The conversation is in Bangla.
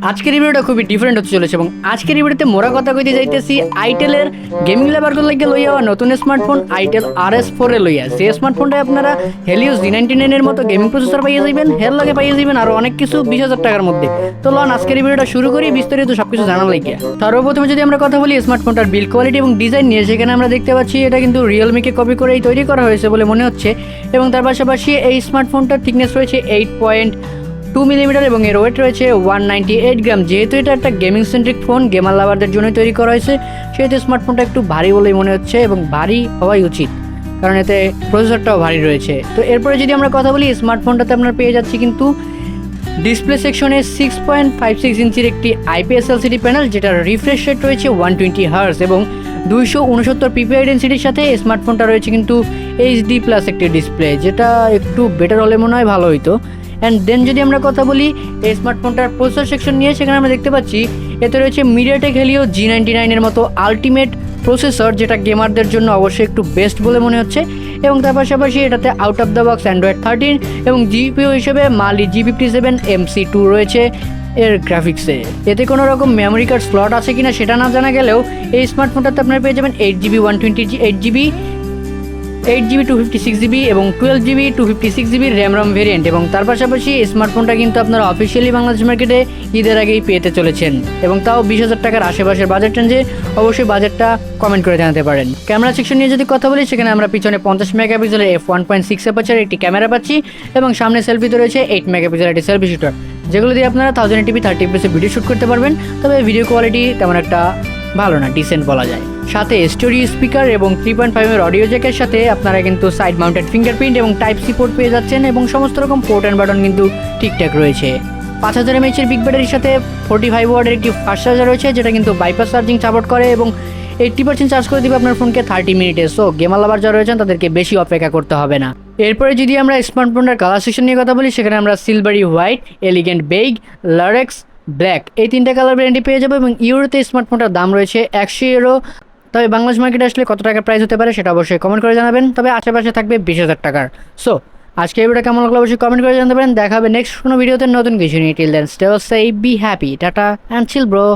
আজকের ভিডিওটা খুবই ডিফারেন্ট হতে চলেছে এবং আজকের ভিডিওতে মোরা কথা কইতে যাইতেছি আইটেলের গেমিং লেভারগুলো লাগে লইয়া নতুন স্মার্টফোন আইটেল RS4 এ লইয়া যে স্মার্টফোনটা আপনারা হেলিওস G99 এর মতো গেমিং প্রসেসর পাইয়ে যাবেন, হের লগে পাইয়ে যাবেন আর অনেক কিছু 20,000 টাকার মধ্যে। তো লন আজকের ভিডিওটা শুরু করি বিস্তারিত সবকিছু জানার লাগিয়া। সর্বপ্রথমে যদি আমরা কথা বলি স্মার্টফোনটার বিল্ড কোয়ালিটি এবং ডিজাইন নিয়ে, সেখানে আমরা দেখতে পাচ্ছি এটা কিন্তু রিয়েলমিকে কপি করেই তৈরি করা হয়েছে বলে মনে হচ্ছে এবং তার পাশাপাশি এই স্মার্টফোনটার থিকনেস রয়েছে 8.2 মিলিমিটার এবং এর ওয়েট রয়েছে 198 গ্রাম। যেহেতু এটা একটা গেমিং সেন্ট্রিক ফোন, গেমার লাভারদের জন্যই তৈরি করা হয়েছে, সেহেতু স্মার্টফোনটা একটু ভারী বলেই মনে হচ্ছে এবং ভারী হওয়াই উচিত, কারণ এতে প্রসেসরটাও ভারী রয়েছে। তো এরপরে যদি আমরা কথা বলি স্মার্টফোনটাতে আপনারা পেয়ে যাচ্ছি কিন্তু ডিসপ্লে সেকশনে 6.56 ইঞ্চির একটি IPS LCD প্যানেল, যেটার রিফ্রেশ রেট রয়েছে 120 হার্জ এবং 269 PPI ডেন্সিটির সাথে স্মার্টফোনটা রয়েছে কিন্তু HD+ একটি ডিসপ্লে, যেটা একটু বেটার হলে মনে হয় ভালো হইতো। অ্যান্ড দেন যদি আমরা কথা বলি এই স্মার্টফোনটার প্রসেসর সেকশন নিয়ে, সেখানে আমরা দেখতে পাচ্ছি এতে রয়েছে মিডিয়াটেক হেলিও G99 এর মতো আলটিমেট প্রসেসর, যেটা গেমারদের জন্য অবশ্যই একটু বেস্ট বলে মনে হচ্ছে। এবং তার পাশাপাশি এটাতে out of the box Android 13 এবং জিপিইউ হিসেবে মালি G57 MC2 রয়েছে এর গ্রাফিক্সে। এতে কোনো রকম মেমোরি কার্ড স্লট আছে কিনা সেটা না জানা গেলেও এই স্মার্টফোনটাতে আপনারা পেয়ে যাবেন 8GB 128GB 8GB 256GB এবং 12GB 256GB র্যাম ভেরিয়েন্ট। এবং তার পাশাপাশি স্মার্টফোনটা কিন্তু আপনারা অফিসিয়ালি বাংলাদেশ মার্কেটে ঈদের আগেই পেতে চলেছেন এবং তাও 20,000 টাকার আশেপাশের বাজেট রেঞ্জে। অবশ্যই বাজেটটা কমেন্ট করে জানাতে পারেন। ক্যামেরা সেকশন নিয়ে যদি কথা বলি, সেখানে আমরা পিছনে 50 মেগাপিক্সেলের f1.6 অ্যাপারচারের একটি ক্যামেরা পাচ্ছি এবং সামনে সেলফিতে রয়েছে 8 মেগাপিক্সেলের একটি সেলফি শুটার, যেগুলো দিয়ে আপনারা 1080p 30fps ভিডিও শ্যুট করতে পারবেন। তবে ভিডিও কোয়ালিটি তেমন একটা ভালো না, ডিসেন্ট বলা যায়। সাথে স্টোরি স্পিকার এবং 3.5 এর অডিও জ্যাকের সাথে আপনারা কিন্তু সাইড মাউন্টেড ফিঙ্গারপ্রিন্ট এবং Type-C পোর্ট পেয়ে যাচ্ছেন এবং সমস্ত রকম পোর্ট অ্যান্ড বাটন কিন্তু ঠিকঠাক রয়েছে। 5000 mAh এর বিগ ব্যাটারির সাথে 45 ওয়াটের একটি ফাস্ট চার্জার রয়েছে, যেটা কিন্তু বাইপাস চার্জিং সাপোর্ট করে এবং 80% চার্জ করে দিবে আপনার ফোনকে 30 মিনিটে। সো গেমার লাভার যারা রয়েছেন তাদেরকে বেশি অপেক্ষা করতে হবে না। এরপরে যদি আমরা স্মার্টফোনের কালার সেকশন নিয়ে কথা বলি, সেখানে আমরা সিলভারি হোয়াইট, এলিগেন্ট বেইগ, লারেক্স ব্ল্যাক এই তিনটা কালার ভ্যারিয়েন্টে পেয়ে যাবো এবং ইউরোতে স্মার্টফোনটার দাম রয়েছে 100 ইউরো। তবে বাংলাদেশ মার্কেটে আসলে কত টাকা প্রাইস হতে পারে সেটা অবশ্যই কমেন্ট করে জানাবেন। তবে আশেপাশে থাকবে 20,000 টাকার। সো আজকে এই ভিডিওটা কেমন লাগলো অবশ্যই কমেন্ট করে জানাতে পারেন। দেখা হবে নেক্সট কোনো ভিডিওতে নতুন কিছু নিয়ে। Till then stay safe, be happy, tata and chill bro.